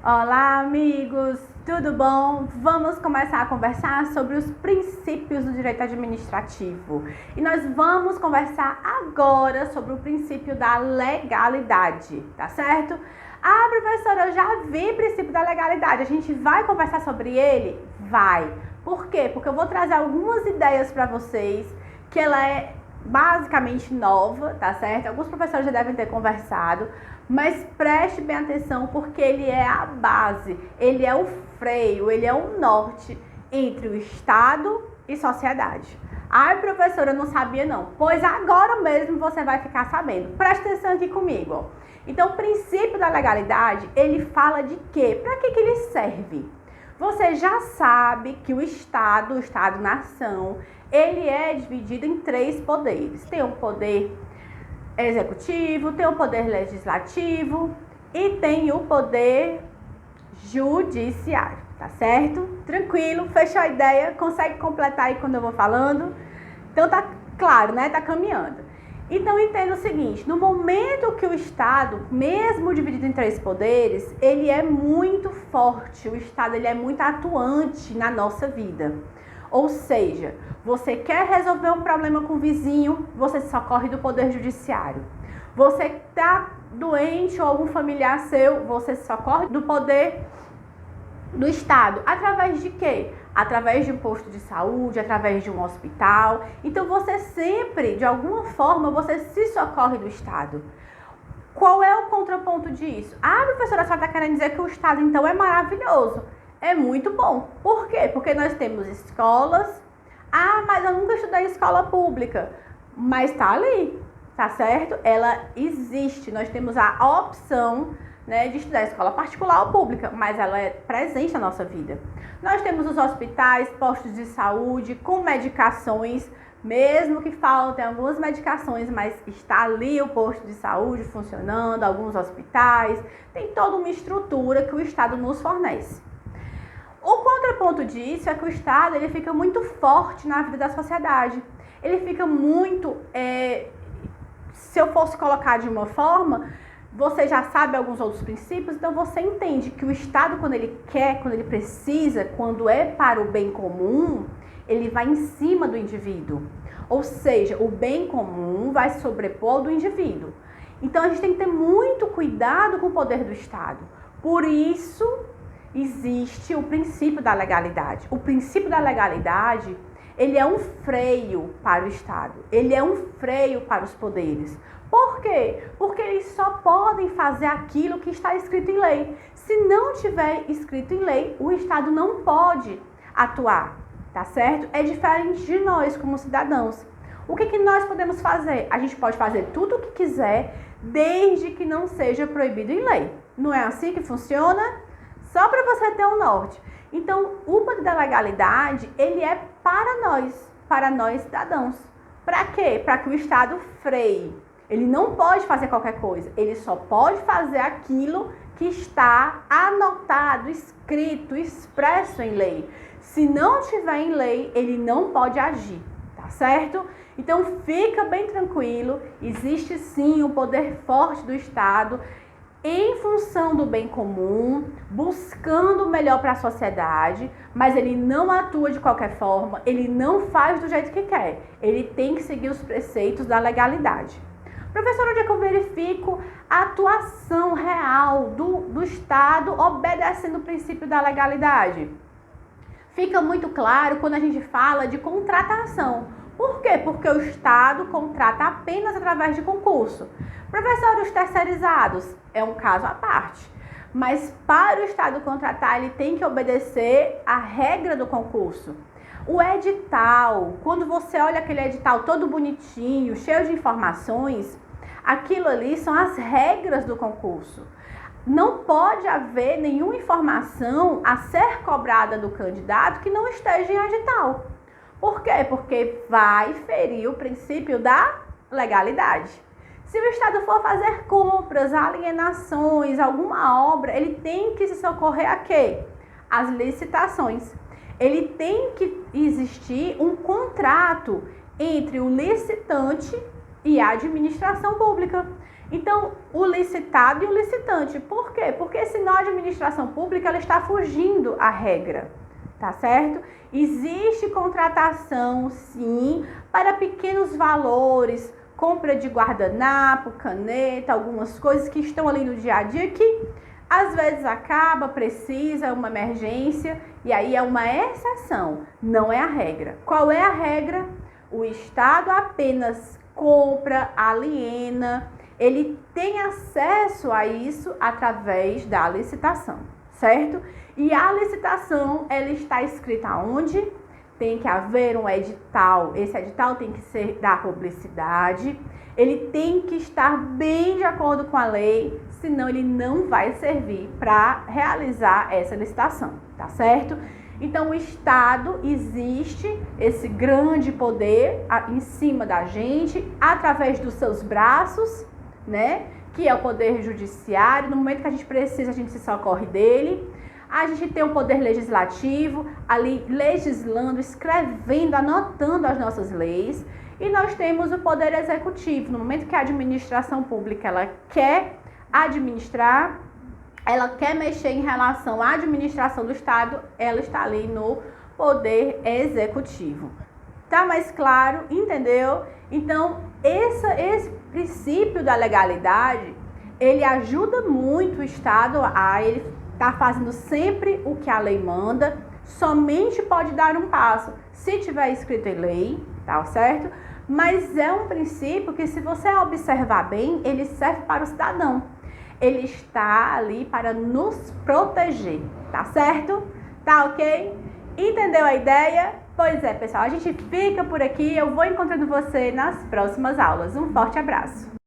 Olá, amigos! Tudo bom? Vamos começar a conversar sobre os princípios do direito administrativo. E nós vamos conversar agora sobre o princípio da legalidade, tá certo? Ah, professora, eu já vi o princípio da legalidade. A gente vai conversar sobre ele? Vai. Por quê? Porque eu vou trazer algumas ideias para vocês que ela é basicamente nova, tá certo? Alguns professores já devem ter conversado, mas preste bem atenção porque ele é a base, ele é o freio, ele é o norte entre o Estado e sociedade. Ai, professora, eu não sabia não. Pois agora mesmo você vai ficar sabendo. Preste atenção aqui comigo. Então, o princípio da legalidade, ele fala de quê? Para que ele serve? Você já sabe que o Estado-nação, ele é dividido em três poderes. Tem o poder executivo, tem o poder legislativo e tem o poder judiciário, tá certo? Tranquilo, fechou a ideia? Consegue completar aí quando eu vou falando? Então tá claro, né? Tá caminhando. Então entenda o seguinte, no momento que o Estado, mesmo dividido em três poderes, ele é muito forte, o Estado ele é muito atuante na nossa vida. Ou seja, você quer resolver um problema com o vizinho, você se socorre do poder judiciário. Você está doente ou algum familiar seu, você se socorre do poder do Estado. Através de quê? Através de um posto de saúde, através de um hospital. Então você sempre, de alguma forma, você se socorre do Estado. Qual é o contraponto disso? Ah, professora, a senhora está querendo dizer que o Estado então é maravilhoso. É muito bom. Por quê? Porque nós temos escolas. Ah, mas eu nunca estudei em escola pública. Mas tá ali, tá certo? Ela existe. Nós temos a opção, né, de estudar em escola particular ou pública, mas ela é presente na nossa vida. Nós temos os hospitais, postos de saúde, com medicações, mesmo que faltem algumas medicações, mas está ali o posto de saúde funcionando, alguns hospitais, tem toda uma estrutura que o Estado nos fornece. O contraponto disso é que o Estado ele fica muito forte na vida da sociedade. Ele fica muito, se eu fosse colocar de uma forma, você já sabe alguns outros princípios, então você entende que o Estado, quando ele quer, quando ele precisa, quando é para o bem comum, ele vai em cima do indivíduo. Ou seja, o bem comum vai sobrepor ao do indivíduo. Então a gente tem que ter muito cuidado com o poder do Estado. Por isso existe o princípio da legalidade. O princípio da legalidade, ele é um freio para o Estado, ele é um freio para os poderes. Por quê? Porque eles só podem fazer aquilo que está escrito em lei. Se não tiver escrito em lei, o Estado não pode atuar, tá certo? É diferente de nós como cidadãos. O que nós podemos fazer? A gente pode fazer tudo o que quiser, desde que não seja proibido em lei. Não é assim que funciona? Só para você ter um norte. Então, o poder da legalidade, ele é para nós cidadãos. Para quê? Para que o Estado freie. Ele não pode fazer qualquer coisa, ele só pode fazer aquilo que está anotado, escrito, expresso em lei. Se não tiver em lei, ele não pode agir, tá certo? Então, fica bem tranquilo, existe sim um poder forte do Estado, em função do bem comum, buscando o melhor para a sociedade, mas ele não atua de qualquer forma, ele não faz do jeito que quer, ele tem que seguir os preceitos da legalidade. Professor, onde é que eu verifico a atuação real do Estado obedecendo o princípio da legalidade? Fica muito claro quando a gente fala de contratação. Por quê? Porque o Estado contrata apenas através de concurso. Professor, os terceirizados é um caso à parte. Mas para o Estado contratar, ele tem que obedecer à regra do concurso. O edital, quando você olha aquele edital todo bonitinho, cheio de informações, aquilo ali são as regras do concurso. Não pode haver nenhuma informação a ser cobrada do candidato que não esteja em edital. Por quê? Porque vai ferir o princípio da legalidade. Se o Estado for fazer compras, alienações, alguma obra, ele tem que se socorrer a quê? As licitações. Ele tem que existir um contrato entre o licitante e a administração pública. Então, o licitado e o licitante. Por quê? Porque senão a administração pública ela está fugindo à regra, tá certo? Existe contratação, sim, para pequenos valores, compra de guardanapo, caneta, algumas coisas que estão ali no dia a dia que às vezes acaba, precisa, uma emergência, e aí é uma exceção, não é a regra. Qual é a regra? O Estado apenas compra, aliena, ele tem acesso a isso através da licitação, certo? E a licitação, ela está escrita onde? Tem que haver um edital, esse edital tem que ser da publicidade, ele tem que estar bem de acordo com a lei, senão ele não vai servir para realizar essa licitação, tá certo? Então, o Estado existe esse grande poder em cima da gente, através dos seus braços, né? Que é o poder judiciário. No momento que a gente precisa, a gente se socorre dele. A gente tem o poder legislativo, ali legislando, escrevendo, anotando as nossas leis. E nós temos o poder executivo. No momento que a administração pública ela quer administrar, ela quer mexer em relação à administração do Estado, ela está ali no poder executivo. Tá mais claro? Entendeu? Então, esse princípio da legalidade, ele ajuda muito o Estado a ele estar fazendo sempre o que a lei manda, somente pode dar um passo se tiver escrito em lei, tá certo? Mas é um princípio que, se você observar bem, ele serve para o cidadão. Ele está ali para nos proteger, tá certo? Tá ok? Entendeu a ideia? Pois é, pessoal, a gente fica por aqui. Eu vou encontrando você nas próximas aulas. Um forte abraço!